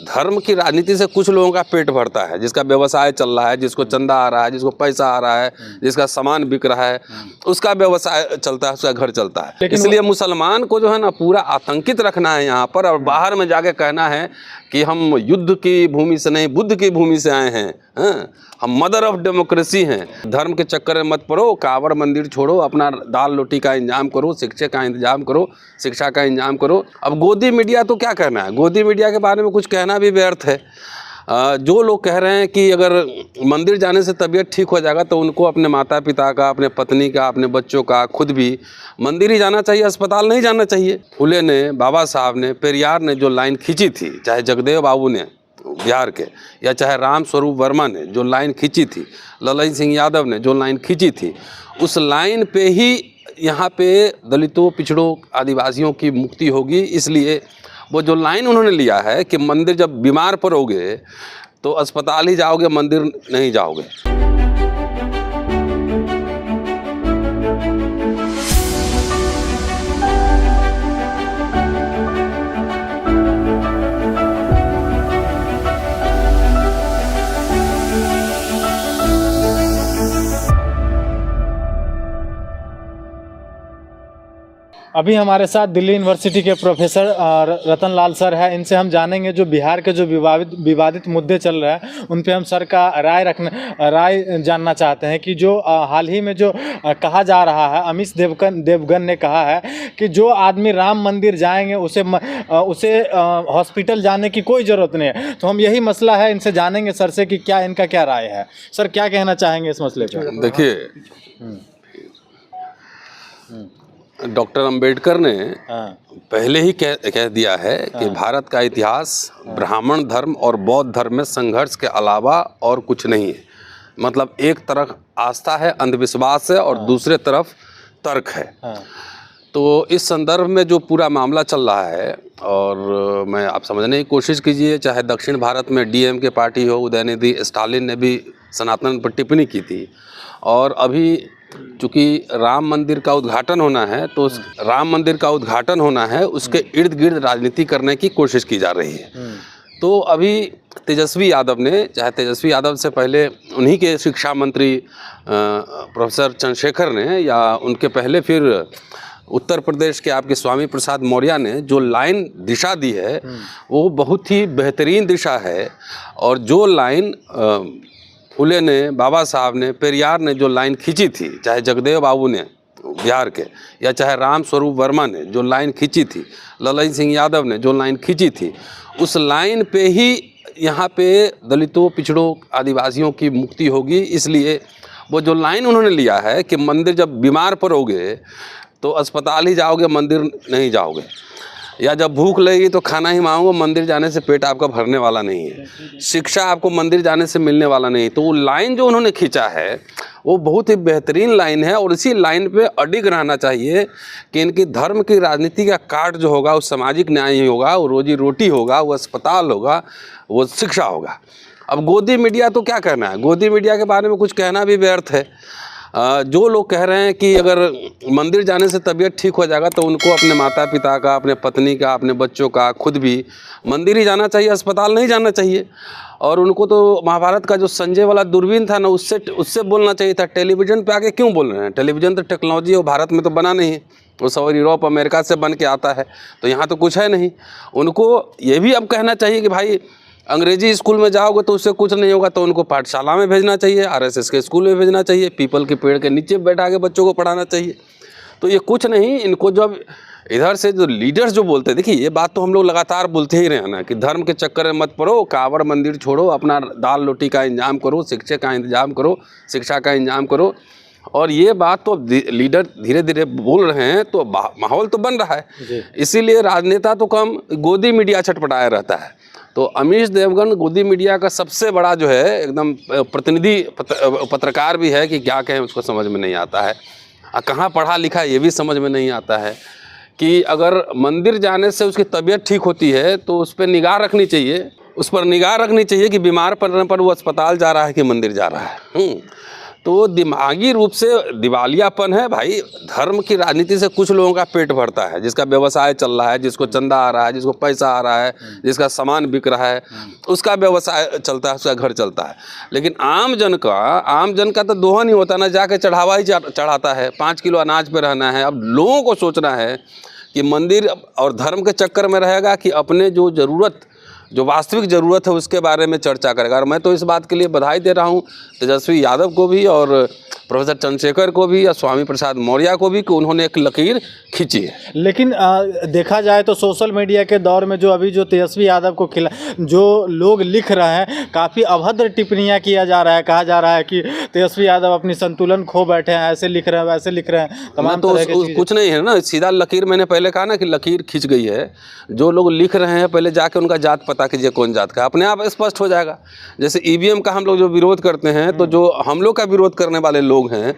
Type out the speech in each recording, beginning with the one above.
धर्म की राजनीति से कुछ लोगों का पेट भरता है, जिसका व्यवसाय चल रहा है, जिसको चंदा आ रहा है, जिसको पैसा आ रहा है, जिसका सामान बिक रहा है, उसका व्यवसाय चलता है, उसका घर चलता है। इसलिए मुसलमान को जो है ना पूरा आतंकित रखना है यहाँ पर, और बाहर में जाके कहना है कि हम युद्ध की भूमि से नहीं बुद्ध की भूमि से आए हैं, हम मदर ऑफ डेमोक्रेसी हैं। धर्म के चक्कर में मत पड़ो, कांवड़ मंदिर छोड़ो, अपना दाल रोटी का इंतजाम करो, शिक्षा का इंतजाम करो, शिक्षा का इंतजाम करो। अब गोदी मीडिया तो क्या कहना है, गोदी मीडिया के बारे में कुछ कहना भी व्यर्थ है। जो लोग कह रहे हैं कि अगर मंदिर जाने से तबीयत ठीक हो जाएगा तो उनको अपने माता पिता का, अपने पत्नी का, अपने बच्चों का, खुद भी मंदिर ही जाना चाहिए, अस्पताल नहीं जाना चाहिए। फुले ने, बाबा साहब ने, पेरियार ने जो लाइन खींची थी, चाहे जगदेव बाबू ने बिहार के, या चाहे राम स्वरूप वर्मा ने जो लाइन खींची थी, ललन सिंह यादव ने जो लाइन खींची थी, उस लाइन पे ही यहाँ पे दलितों, पिछड़ों, आदिवासियों की मुक्ति होगी। इसलिए वो जो लाइन उन्होंने लिया है कि मंदिर जब बीमार पड़ोगे तो अस्पताल ही जाओगे, मंदिर नहीं जाओगे। अभी हमारे साथ दिल्ली यूनिवर्सिटी के प्रोफेसर रतन लाल सर हैं। इनसे हम जानेंगे जो बिहार के जो विवादित मुद्दे चल रहे हैं उन पे हम सर का राय जानना चाहते हैं कि जो हाल ही में जो कहा जा रहा है, अमित देवगन ने कहा है कि जो आदमी राम मंदिर जाएंगे उसे हॉस्पिटल जाने की कोई ज़रूरत नहीं है। तो हम यही मसला है, इनसे जानेंगे सर से कि क्या इनका क्या राय है। सर क्या कहना चाहेंगे इस मसले पर? देखिए, डॉक्टर अंबेडकर ने पहले ही कह दिया है कि भारत का इतिहास ब्राह्मण धर्म और बौद्ध धर्म में संघर्ष के अलावा और कुछ नहीं है। मतलब एक तरफ आस्था है, अंधविश्वास है, और दूसरे तरफ तर्क है। तो इस संदर्भ में जो पूरा मामला चल रहा है, और मैं आप समझने की कोशिश कीजिए, चाहे दक्षिण भारत में डीएम के पार्टी हो, उदयनिधि स्टालिन ने भी सनातन पर टिप्पणी की थी, और अभी चूँकि राम मंदिर का उद्घाटन होना है, तो उस राम मंदिर का उद्घाटन होना है, उसके इर्द गिर्द राजनीति करने की कोशिश की जा रही है। तो अभी तेजस्वी यादव ने, चाहे तेजस्वी यादव से पहले उन्हीं के शिक्षा मंत्री प्रोफेसर चंद्रशेखर ने, या उनके पहले फिर उत्तर प्रदेश के आपके स्वामी प्रसाद मौर्य ने जो लाइन दिशा दी है वो बहुत ही बेहतरीन दिशा है। और जो लाइन फुले ने, बाबा साहब ने, पेरियार ने जो लाइन खींची थी, चाहे जगदेव बाबू ने बिहार के, या चाहे राम स्वरूप वर्मा ने जो लाइन खींची थी, ललन सिंह यादव ने जो लाइन खींची थी, उस लाइन पे ही यहाँ पे दलितों, पिछड़ों, आदिवासियों की मुक्ति होगी। इसलिए वो जो लाइन उन्होंने लिया है कि मंदिर जब बीमार पड़ोगे तो अस्पताल ही जाओगे, मंदिर नहीं जाओगे, या जब भूख लगेगी तो खाना ही मांगोगे, मंदिर जाने से पेट आपका भरने वाला नहीं है, शिक्षा आपको मंदिर जाने से मिलने वाला नहीं। तो वो लाइन जो उन्होंने खींचा है वो बहुत ही बेहतरीन लाइन है, और इसी लाइन पे अडिग रहना चाहिए कि इनकी धर्म की राजनीति का कार्ड जो होगा वो सामाजिक न्याय ही होगा, वो रोजी रोटी होगा, वो अस्पताल होगा, वो शिक्षा होगा। अब गोदी मीडिया तो क्या कहना है, गोदी मीडिया के बारे में कुछ कहना भी व्यर्थ है। जो लोग कह रहे हैं कि अगर मंदिर जाने से तबीयत ठीक हो जाएगा तो उनको अपने माता पिता का, अपने पत्नी का, अपने बच्चों का, खुद भी मंदिर ही जाना चाहिए, अस्पताल नहीं जाना चाहिए। और उनको तो महाभारत का जो संजय वाला दूरबीन था ना, उससे बोलना चाहिए था। टेलीविज़न पे आके क्यों बोल रहे हैं? टेलीविज़न तो टेक्नोलॉजी है, भारत में तो बना नहीं है, वो सब यूरोप अमेरिका से बन के आता है, तो यहाँ तो कुछ है नहीं। उनको ये भी अब कहना चाहिए कि भाई अंग्रेजी स्कूल में जाओगे तो उससे कुछ नहीं होगा, तो उनको पाठशाला में भेजना चाहिए, आरएसएस के स्कूल में भेजना चाहिए, पीपल के पेड़ के नीचे बैठा के बच्चों को पढ़ाना चाहिए। तो ये कुछ नहीं, इनको जब इधर से जो लीडर्स जो बोलते हैं, देखिए ये बात तो हम लोग लगातार बोलते ही रहे ना कि धर्म के चक्कर में मत पड़ो, कांवड़ मंदिर छोड़ो, अपना दाल रोटी का इंतजाम करो, शिक्षा का इंतजाम करो, शिक्षा का इंतजाम करो। और ये बात तो लीडर धीरे धीरे बोल रहे हैं, तो माहौल तो बन रहा है। इसीलिए राजनेता तो कम, गोदी मीडिया छटपटाया रहता है। तो अमित देवगन गोदी मीडिया का सबसे बड़ा जो है एकदम प्रतिनिधि पत्रकार भी है कि क्या कहें, उसको समझ में नहीं आता है। कहाँ पढ़ा लिखा ये भी समझ में नहीं आता है कि अगर मंदिर जाने से उसकी तबीयत ठीक होती है तो उस पर निगाह रखनी चाहिए, उस पर निगाह रखनी चाहिए कि बीमार पड़ने पर वो अस्पताल जा रहा है कि मंदिर जा रहा है। तो दिमागी रूप से दिवालियापन है भाई। धर्म की राजनीति से कुछ लोगों का पेट भरता है, जिसका व्यवसाय चल रहा है, जिसको चंदा आ रहा है, जिसको पैसा आ रहा है, जिसका सामान बिक रहा है, उसका व्यवसाय चलता है, उसका घर चलता है। लेकिन आम जन का तो दोहन ही होता ना, जाके चढ़ावा ही चढ़ाता है। 5 किलो अनाज पे रहना है। अब लोगों को सोचना है कि मंदिर और धर्म के चक्कर में रहेगा कि अपने जो वास्तविक ज़रूरत है उसके बारे में चर्चा करेगा। और मैं तो इस बात के लिए बधाई दे रहा हूँ तेजस्वी यादव को भी और प्रोफेसर चंद्रशेखर को भी या स्वामी प्रसाद मौर्य को भी कि उन्होंने एक लकीर खींची है। लेकिन देखा जाए तो सोशल मीडिया के दौर में जो तेजस्वी यादव को जो लोग लिख रहे हैं, काफ़ी अभद्र टिप्पणियां किया जा रहा है। कहा जा रहा है कि तेजस्वी यादव अपनी संतुलन खो बैठे हैं, ऐसे लिख रहे हैं, वैसे लिख रहे हैं, तमाम तो कुछ नहीं है ना, सीधा लकीर। मैंने पहले कहा ना कि लकीर खींच गई है। जो लोग लिख रहे हैं पहले जाके उनका जात पता कीजिए कौन जात का, अपने आप स्पष्ट हो जाएगा। जैसे ईवीएम का हम लोग जो विरोध करते हैं, तो जो हम लोग का विरोध करने वाले लोग हैं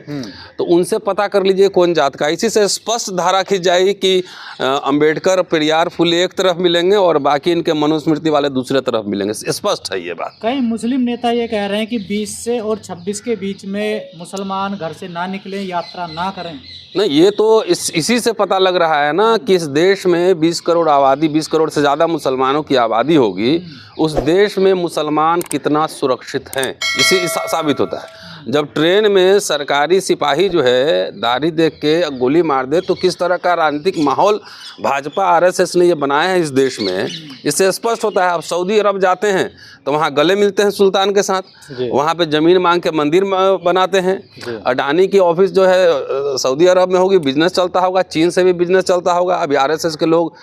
तो उनसे पता कर लीजिए कौन जात का। इसी से स्पष्ट धारा खींच जाएगी कि अंबेडकर, पेरियार, फुले एक तरफ मिलेंगे और बाकी इनके मनुस्मृति वाले दूसरे तरफ मिलेंगे। स्पष्ट है ये बात। कई मुस्लिम नेता ये कह रहे हैं कि 20 से और 26 के बीच में मुसलमान घर से ना निकलें, यात्रा ना करें। नहीं, ये तो इसी से पता लग रहा है ना कि इस देश में 20 करोड़ आबादी, 20 करोड़ से ज़्यादा मुसलमानों की आबादी होगी। उस देश में मुसलमान कितना सुरक्षित हैं इसी साबित होता है। जब ट्रेन में सरकारी सिपाही जो है दाढ़ी देख के गोली मार दे तो किस तरह का राजनीतिक माहौल भाजपा आरएसएस ने ये बनाया है इस देश में, इससे स्पष्ट होता है। अब सऊदी अरब जाते हैं तो वहाँ गले मिलते हैं सुल्तान के साथ, वहाँ पे ज़मीन मांग के मंदिर बनाते हैं। अडानी की ऑफिस जो है सऊदी अरब में होगी, बिजनेस चलता होगा, चीन से भी बिजनेस चलता होगा। अभी आरएसएस के लोग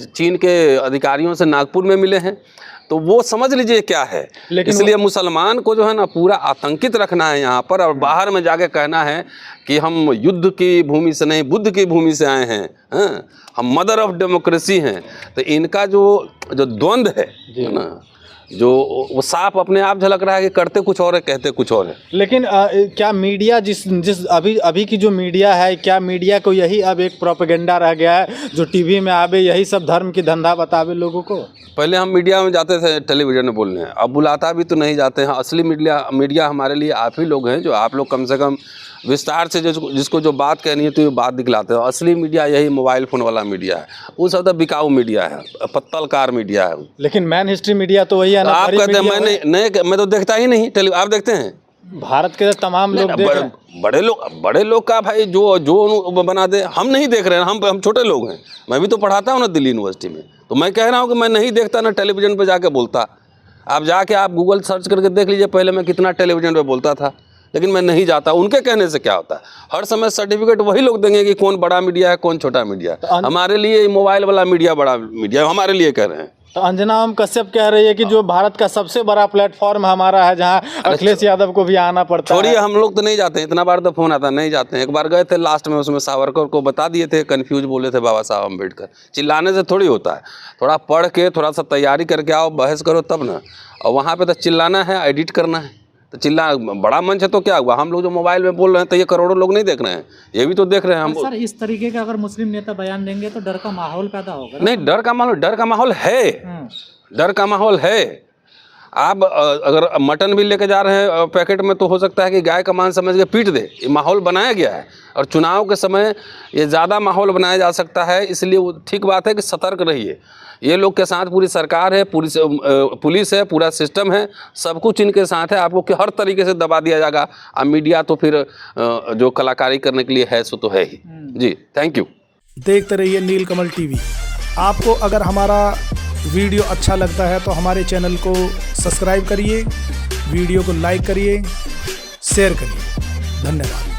चीन के अधिकारियों से नागपुर में मिले हैं, तो वो समझ लीजिए क्या है। इसलिए मुसलमान को जो है ना पूरा आतंकित रखना है यहाँ पर, और बाहर में जाके कहना है कि हम युद्ध की भूमि से नहीं बुद्ध की भूमि से आए हैं, हम मदर ऑफ डेमोक्रेसी हैं। तो इनका जो द्वंद्व है ना, जो वो साफ अपने आप झलक रहा है कि करते कुछ और है, कहते कुछ और है। लेकिन क्या मीडिया जिस अभी की जो मीडिया है, क्या मीडिया को यही अब एक प्रोपेगेंडा रह गया है, जो टीवी में आवे यही सब धर्म की धंधा बतावे लोगों को? पहले हम मीडिया में जाते थे टेलीविजन में बोलने, अब बुलाता भी तो नहीं जाते हैं। असली मीडिया हमारे लिए आप ही लोग हैं, जो आप लोग कम से कम विस्तार से जिसको जो बात कहनी है तो ये बात दिखलाते हो। असली मीडिया यही मोबाइल फ़ोन वाला मीडिया है, वो सब तो बिकाऊ मीडिया है, पत्तलकार मीडिया है। लेकिन मैन हिस्ट्री मीडिया तो वही है ना। आप कहते हैं मैं तो देखता ही नहीं। आप देखते हैं? भारत के तमाम लोग बड़े लोग का भाई जो बना दे, हम नहीं देख रहे हैं। हम छोटे लोग हैं। मैं भी तो पढ़ाता हूँ ना दिल्ली यूनिवर्सिटी में, तो मैं कह रहा हूँ कि मैं नहीं देखता ना टेलीविज़न पे जाके बोलता। आप जाके आप गूगल सर्च करके देख लीजिए पहले मैं कितना टेलीविज़न पे बोलता था, लेकिन मैं नहीं जाता। उनके कहने से क्या होता है, हर समय सर्टिफिकेट वही लोग देंगे कि कौन बड़ा मीडिया है कौन छोटा मीडिया है। हमारे लिए मोबाइल वाला मीडिया बड़ा मीडिया हमारे लिए कह रहे हैं। तो अंजना ओम कश्यप कह रही है कि जो भारत का सबसे बड़ा प्लेटफॉर्म हमारा है, जहां अखिलेश यादव को भी आना पड़ता है। छोड़िए, हम लोग तो नहीं जाते हैं, इतना बार तो फोन आता नहीं जाते हैं। एक बार गए थे लास्ट में, उसमें सावरकर को बता दिए थे, कंफ्यूज बोले थे बाबा साहब अम्बेडकर। चिल्लाने से थोड़ी होता है, थोड़ा पढ़ के थोड़ा सा तैयारी करके आओ, बहस करो तब ना। और वहाँ पे तो चिल्लाना है, एडिट करना है, तो बड़ा मंच है तो क्या हुआ। हम लोग जो मोबाइल में बोल रहे हैं तो ये करोड़ों लोग नहीं देख रहे हैं, ये भी तो देख रहे हैं हम। सर, इस तरीके का अगर मुस्लिम नेता बयान देंगे तो डर का माहौल पैदा होगा। नहीं, डर का माहौल है, डर का माहौल है। आप अगर मटन भी लेके जा रहे हैं पैकेट में, तो हो सकता है कि गाय का मांस समझ के पीट दे। ये माहौल बनाया गया है, और चुनाव के समय ये ज़्यादा माहौल बनाया जा सकता है। इसलिए वो ठीक बात है कि सतर्क रहिए। ये लोग के साथ पूरी सरकार है, पूरी पुलिस है, पूरा सिस्टम है, सब कुछ इनके साथ है। आपको हर तरीके से दबा दिया जाएगा। अब मीडिया तो फिर जो कलाकारी करने के लिए है सो तो है ही। जी, थैंक यू। देखते रहिए नीलकमल टीवी। आपको अगर हमारा वीडियो अच्छा लगता है तो हमारे चैनल को सब्सक्राइब करिए, वीडियो को लाइक करिए, शेयर करिए। धन्यवाद।